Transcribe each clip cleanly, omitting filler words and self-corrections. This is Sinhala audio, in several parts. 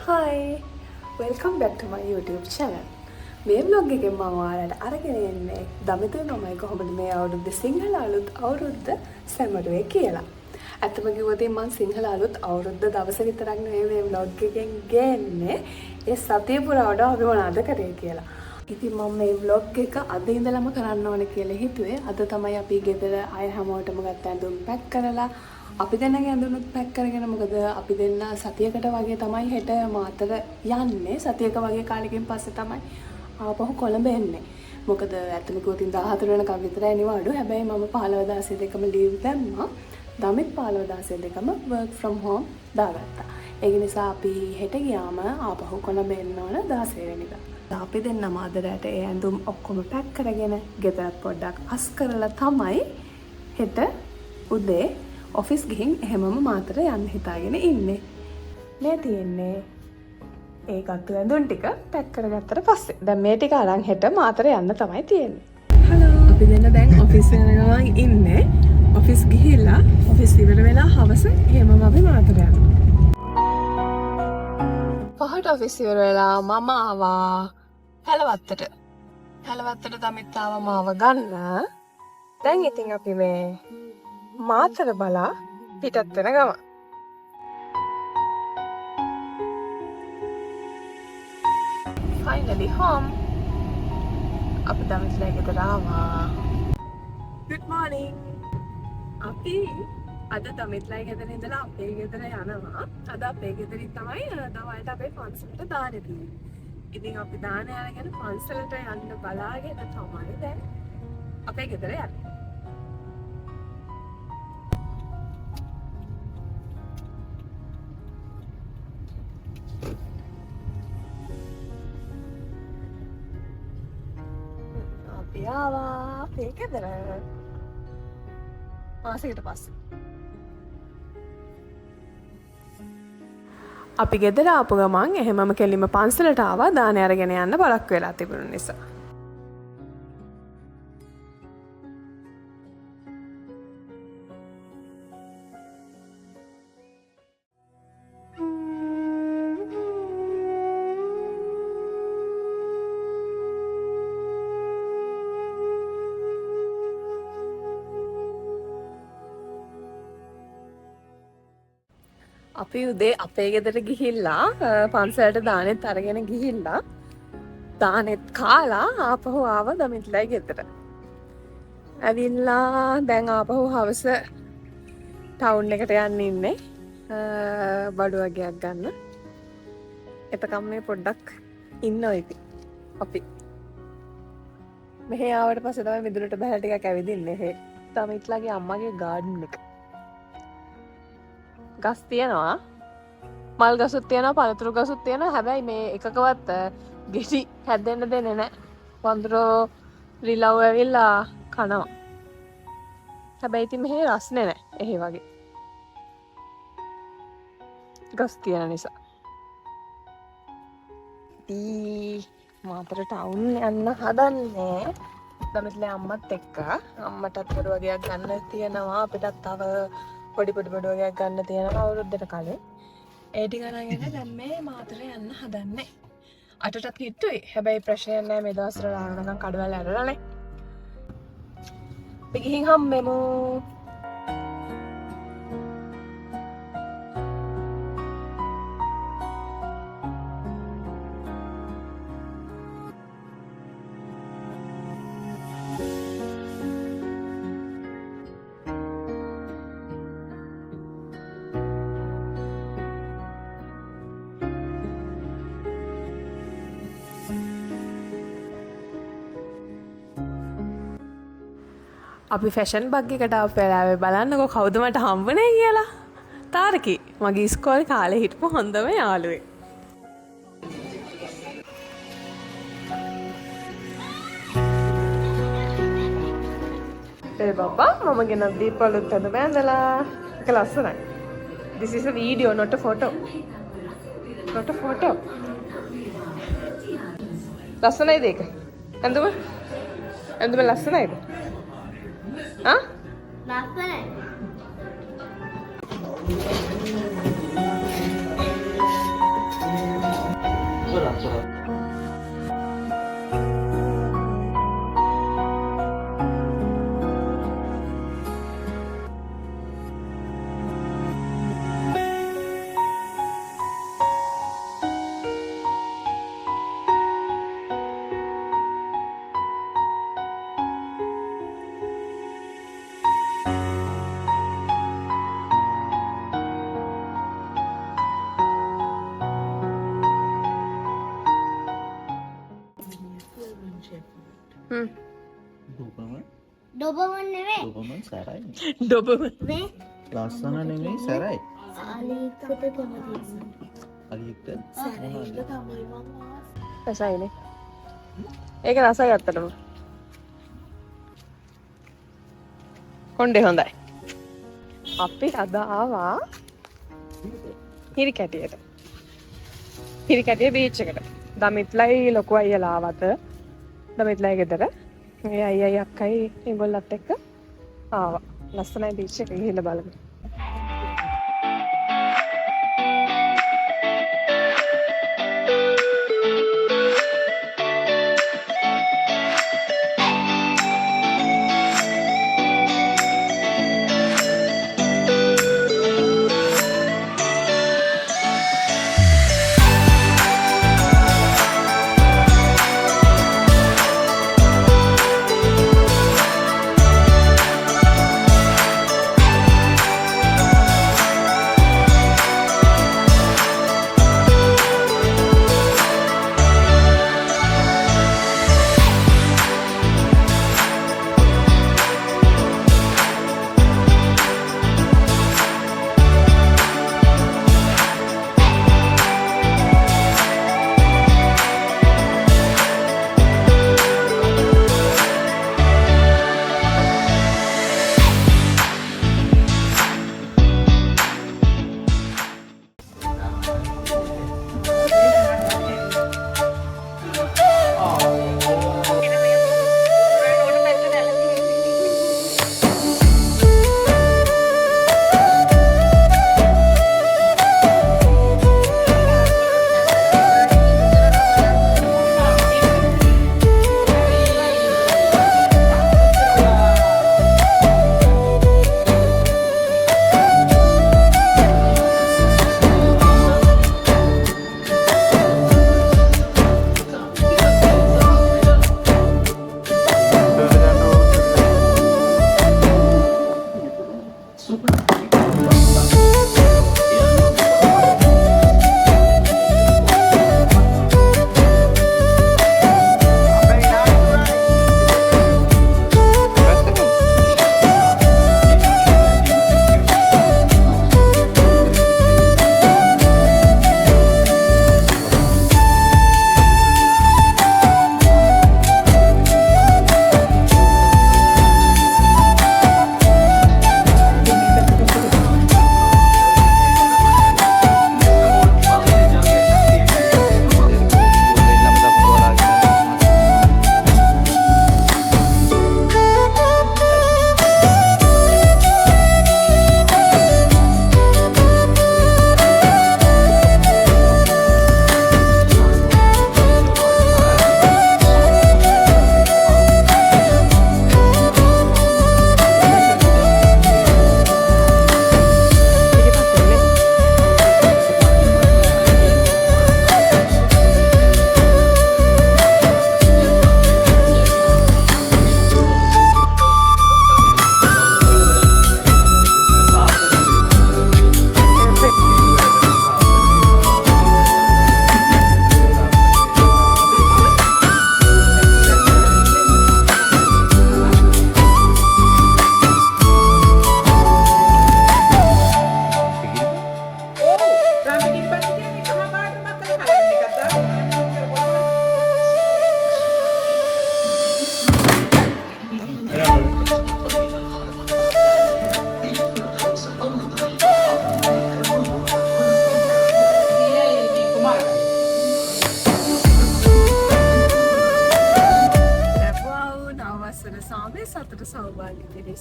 Hi! Welcome back to my YouTube channel. මේ vlog එකෙන් මම ඔයාලට අරගෙන එන්නේ දමිතුයි මමයි කොහොමද මේ අවුරුද්දේ සිංහල අලුත් අවුරුද්ද සැමරුවේ කියලා. ඇත්තම කිව්වොත් මම සිංහල අලුත් අවුරුද්ද දවස විතරක් නෙවෙයි මේ vlog එකෙන් ගේන්නේ ඒ සතිය පුරාවට අපි මොනවද කරේ කියලා. ඉතින් මම මේ vlog එක අද ඉඳලම කරන්න ඕනේ කියලා හිතුවේ. අද තමයි අපි ගෙදර අය හැමෝටම ගත්ත ඇඳුම් පැක් කරලා අපි දෙන්නගේ ඇඳුනුත් පැක් කරගෙන මොකද අපි දෙන්න සතියකට වගේ තමයි හෙට මාතර යන්නේ. සතියක වගේ කාලෙකින් පස්සේ තමයි ආපහු කොළඹ එන්නේ. මොකද ඇත්තම කිව්වොත් 14 වෙනකම් විතරයි නිවාඩු. හැබැයි මම 15 16 දෙකම ලීව් දැම්මා. දමිත් 15 16 දෙකම work from home දාගත්තා. ඒක නිසා අපි හෙට ගියාම ආපහු කොළඹ එන්න ඕන 16 වෙනිදා. අපි දෙන්නම අදට ඒ ඇඳුම් ඔක්කොම පැක් කරගෙන ගෙදරත් පොඩ්ඩක් අස් කරලා තමයි හෙට උදේ ඔෆිස් ගිහින් එහෙමම මාතර යන්න හිතාගෙන ඉන්නේ. මේ තියෙන්නේ ඒ ගත්ත ඇඳුම් ටික පැක් කරගත්තට පස්සේ. දැන් මේ ටික අරන් හෙට මාතර යන්න තමයි තියෙන්නේ. හලෝ. අපි දෙන්න දැන් ඔෆිස් යන ගමන් ඉන්නේ. ඔෆිස් ගිහිල්ලා ඔෆිස් ඉවර වෙලා හවස එහෙමම අපි මාතර යනවා. පහට ඔෆිස් ඉවර වෙලා මම ආවා හැලවත්තට. හැලවත්තට තමත් ආවා මාව ගන්න. දැන් ඉතින් අපි මේ මාතර බලා පිටත් වෙන ගම. Finally home. අපි දමිත්ලා ගෙදර ආවා. Good morning. අපි අද දමිත්ලා ගෙදර ඉඳලා අපේ ගෙදර යනවා. අද අපේ ගෙදරින් තමයි දවල්ට අපේ පන්සලට දානේ තියෙන්නේ. ඉතින් අපි දානේ අරගෙන පන්සලට යන්න බලාගෙන තමයි දැන් අපේ ගෙදර යන්නේ. ආවා අපේ ගෙදර මාසෙකට පස්සේ අපි ගෙදර ආපු ගමන් එහෙමම කෙලිම පන්සලට ආවා දානේ අරගෙන යන්න බලක් වෙලා තිබුණ නිසා. අපි උදේ අපේ ගෙදර ගිහිල්ලා පන්සලට දානෙත් අරගෙන ගිහිල්ලා දානෙත් කාලා ආපහු ආව දමිත්ලයි ගෙදර. ඇවිල්ලා දැන් ආපහු හවස ටවුන් එකට යන්න ඉන්නේ බඩු වගේක් ගන්න. එතකම් මේ පොඩ්ඩක් ඉන්නවා ඉතින් අපි. මෙහෙ ආවට පස්සේ තමයි මිදුලට බහැලා ටිකක් ඇවිදින්නේ. මේ දමිත්ලාගේ අම්මගේ ගාඩන් එක. ගස් තියෙනවා මල් ගසුත් තියෙනවා පළතුරු ගසුත් තියෙනවා. හැබැයි මේ එකකවත් ගෙඩි හැදෙන්න දෙන්නේ නැහැ. වඳුරෝ රිලව් ඇවිල්ලා කනවා. හැබැයි ඉතින් මෙහෙ රස්නේ නැහැ. එහෙ වගේ ගස් තියෙන නිසා. මාතර ටවුන් යන්න හදන්නේ දමිත්ලේ අම්මත් එක්ක. අම්මටත් බඩු වගේක් ගන්න තියෙනවා. අපිටත් තව පොඩි වගේක් ගන්න තියෙනවා අවුරුද්දට කලින්. ඒ ටික අරගෙන දැන් මේ මාතර යන්න හදන්නේ. අටටත් හිටුයි. හැබැයි ප්‍රශ්නයක් නැහැ මේ දවස්වල ආනනම් කඩවල ඇරලානේ. අපි ගිහින් හම්බෙමු. අපි ෆැෂන් බග් එකට ආපු වෙලාවේ බලන්නකෝ කවුද මට හම්බුනේ කියලා. තාරකි මගේ ඉස්කෝලේ කාලේ හිටපු හොඳම යාළුවෙක්. ඒ බබා මම ගෙනත් දීපලුත් අද බෑන්දලා. ඒක ලස්සනයි. This is a video not a photo. Not a photo. ලස්සනයිද ඒක? ඇඳුම ලස්සනයිද? Hah? Lapar. Doberman නෙවෙයි. Doberman සැරයි. Doberman. නේ? ලස්සන නෙමෙයි සැරයි. අලියකට කැමතියි. අලියෙක්ද? සැරයිට තමයි මම රසයිනේ. ඒක රසයි අත්තටම. කොණ්ඩේ හොඳයි. අපි අද ආවා හිරිකැටියට. හිරිකැටිය බීච් එකට. දමිත්ලයි ලොකු අයියලා ආවත. දමිත්ලයි ගෙදර. මේ අයියයි අක්කයි ඒගොල්ලත් එක්ක ආවා. ලස්සනයි බීච් එක ගිහිල්ලා බලමු.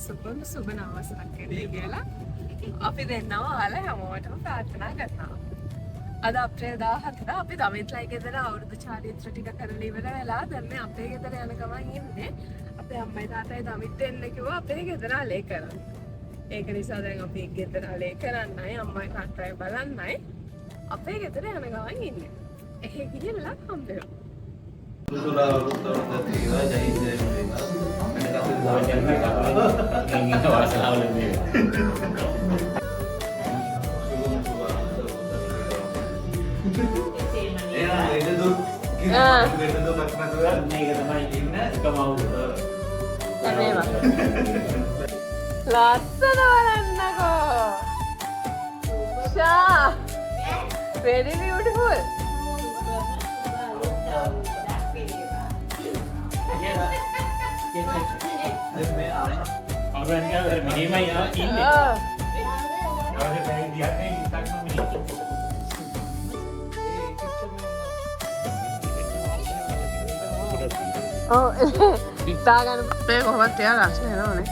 සුබම සුබ නවසරක් වෙන්නේ කියලා අපි දෙන්නව ඔයාලා හැමෝටම ප්‍රාර්ථනා කරනවා. අද අප්‍රේල් 14 අපි දමිත්ලයි ගෙදර අවුරුදු චාරිත්‍ර ටික කරලා ඉවර වෙලා දැන් මේ අපේ ගෙදර යන ගමන් ඉන්නේ. අපේ අම්මයි තාත්තයි දමිත් එන්න කිව්වා අපේ ගෙදර අලේ කරන්න. ඒක නිසා දැන් අපි ගෙදර අලේ කරන්නයි අම්මයි තාත්තයි බලන්නයි අපේ ගෙදර යන ගමන් ඉන්නේ. එහෙ ගිහිල්ලා හම්බෙමු. ලස්සන බලන්නකෝ. ෂා very beautiful. Oh, hitáගන්න මේ කොහොමද තියලා ලස්සන නෝනේ.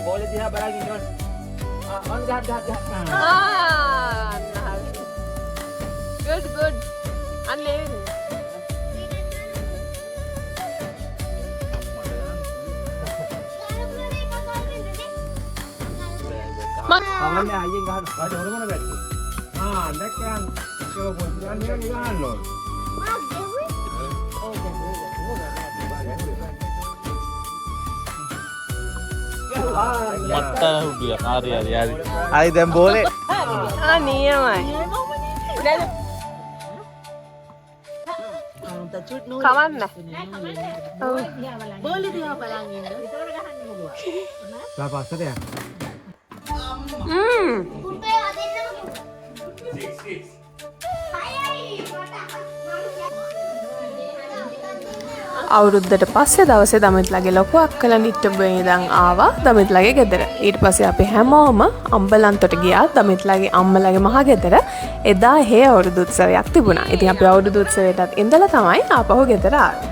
බෝලේ දිහා බලන් ඉන්නවනේ. on ගහන්න. Good. අන්නේ අනේ අයියෙන් ගහන්න. ආට හොරමන බැටි. දැක්කන්. ඒක පොඩ්ඩක් නිකන් ගහන්න ඕන. මත්ත හුඩිය හරි දැන් බෝලේ නියමයි. කවන්න. බෝලි දිහා බලන් ඉන්න. ලා පස්සට යන්න. පුතේ අදින්නම 6 අවුරුද්දට පස්සේ දවසේ දමිත්ලාගේ ලොකු අක්කලා නිට්ටඹේ ඉඳන් ආවා දමිත්ලාගේ ගෙදර. ඊට පස්සේ අපි හැමෝම අම්බලන්තොට ගියා දමිත්ලාගේ අම්මලාගේ මහ ගෙදර. එදා හේ අවුරුදු උත්සවයක් තිබුණා. ඉතින් අපි අවුරුදු උත්සවයටත් ඉඳලා තමයි ආපහු ගෙදර ආවේ.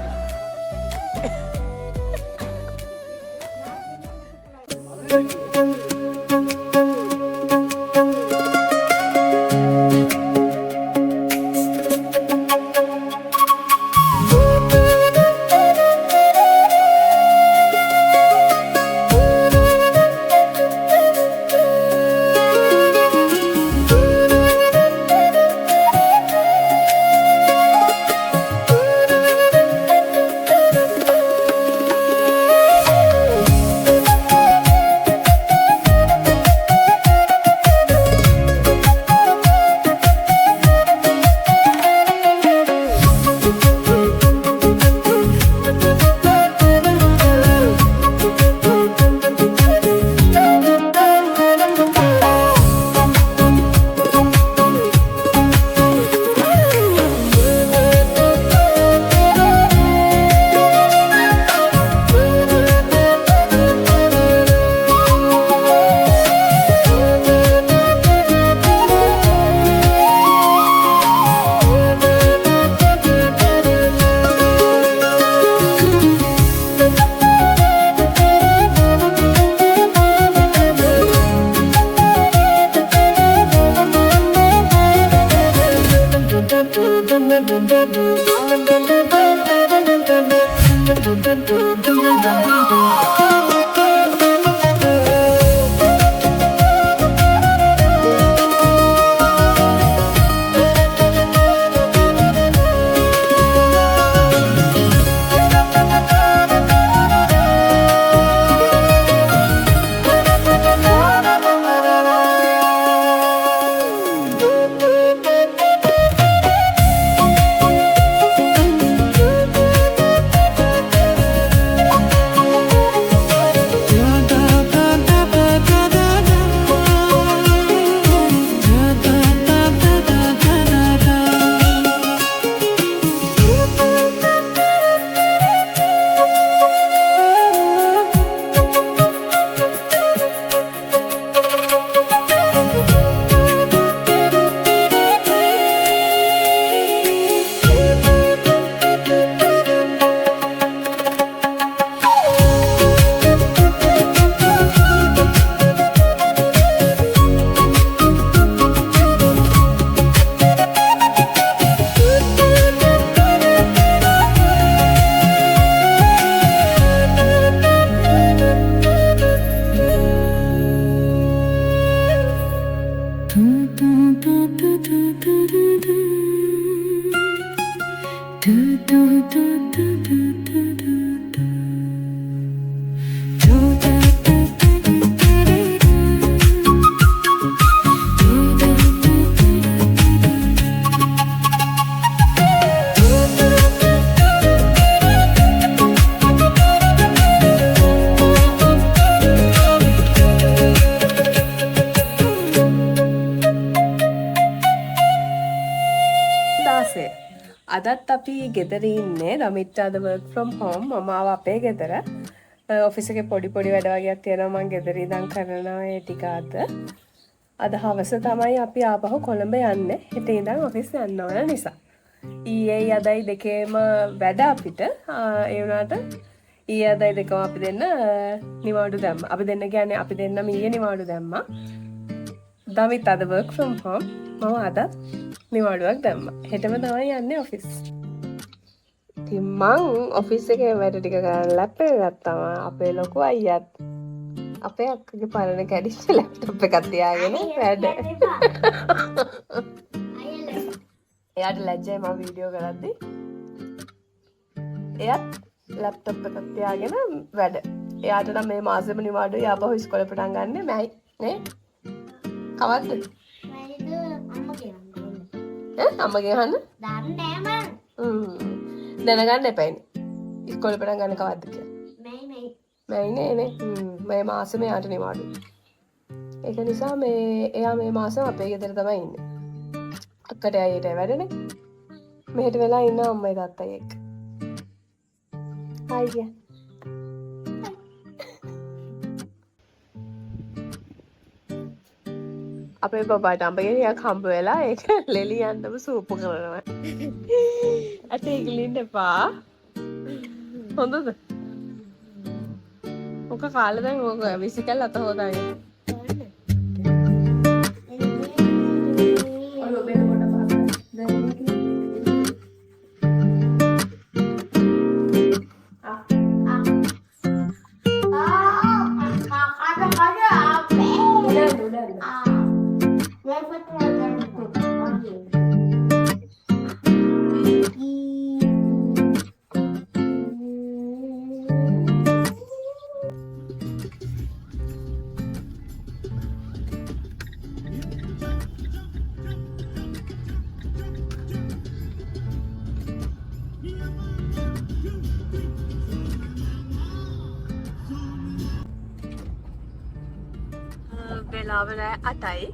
අදත් අපි ගෙදර ඉන්නේ. දමිට අද work from home. මම ආව අපේ ගෙදර. ඔෆිස් එකේ පොඩි වැඩ වගේක් තියෙනවා. මම ගෙදර ඉඳන් කරනවා ඒ ටික අද. අද හවස තමයි අපි ආපහු කොළඹ යන්නේ. හෙට ඉඳන් ඔෆිස් යන්න ඕන නිසා. ඊයේ අදයි දෙකේම වැඩ අපිට. ඒ වුණාට ඊයේ අදයි දෙකම අපි දෙන්න නිවාඩු දැම්මා. අපි දෙන්න කියන්නේ අපි දෙන්නම ඊයේ නිවාඩු දැම්මා. දමිට අද work from home. මම අද නිවාඩුවක් දැම්මා. හෙටම තමයි යන්නේ ඔෆිස්. ඉතින් මං ඔෆිස් එකේ වැඩ ටික කරලා ලැප් එක ගත්තාම අපේ ලොකු අයියාත් අපේ අක්කගේ පරණ කැඩිච්ච ලැප්ටොප් එකක් තියාගෙන වැඩ. එයාට ලැජ්ජයි මම වීඩියෝ කරද්දී. එයාත් ලැප්ටොප් එකක් තියාගෙන වැඩ. එයාට නම් මේ මාසෙම නිවාඩුයි ආපහු ඉස්කෝලේ පටන් ගන්න මයි නේ. කවද්ද? අම්මගෙන් අහන්න? දන්නේ නෑ මං. දැනගන්න එපයිනේ. ඉස්කෝලේ පටන් ගන්න කවද්ද කියලා. මැයි නේ. මේ මාසෙම යාට නිවාඩු. ඒක නිසා එයා මේ මාසෙම අපේ ගෙදර තමයි ඉන්නේ. අක්කට අයියට වැඩනේ. මෙහෙට වෙලා ඉන්න අම්මයි තාත්තයි එක්ක. හයි. අපේ බබාට අඹගෙඩියක් හම්බ වෙලා ඒක ලෙලියන්නම සූපු කරනවා. ඇටේ ගලින්න එපා. හොඳද? ඔක කාලේ දැන් ඔක විසිකල් අත හොදාගෙන. වෙලාව නෑ 8යි.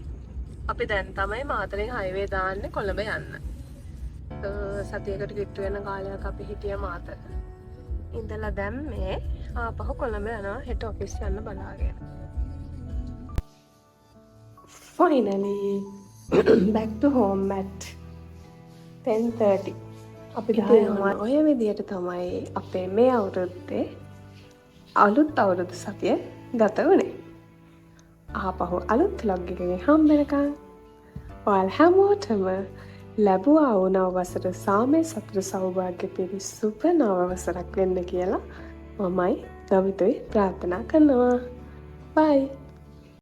අපි දැන් තමයි මාතලෙන් හයිවේ දාන්නේ කොළඹ යන්න. සතියකට කිට්ටු වෙන කාලයක් අපි හිටිය මාතල. ඉඳලා දැන් මේ ආපහු කොළඹ යනවා හෙට ඔෆිස් යන්න බලාගෙන. Finally back to home at 10:30. අපි දැන් ඔය විදියට තමයි අපේ මේ අවුරුද්දේ අලුත් අවුරුදු සතිය ගත වුණේ. ආපහු අලුත් vlog එකකින් හම්බෙනකන් ඔයාලා හැමෝටම ලැබුවා වූ නව වසර සාමය සතුට සෞභාග්‍ය පිරි සුබ නව වසරක් වෙන්න කියලා මමයි දමිතුයි ප්‍රාර්ථනා කරනවා. බයි.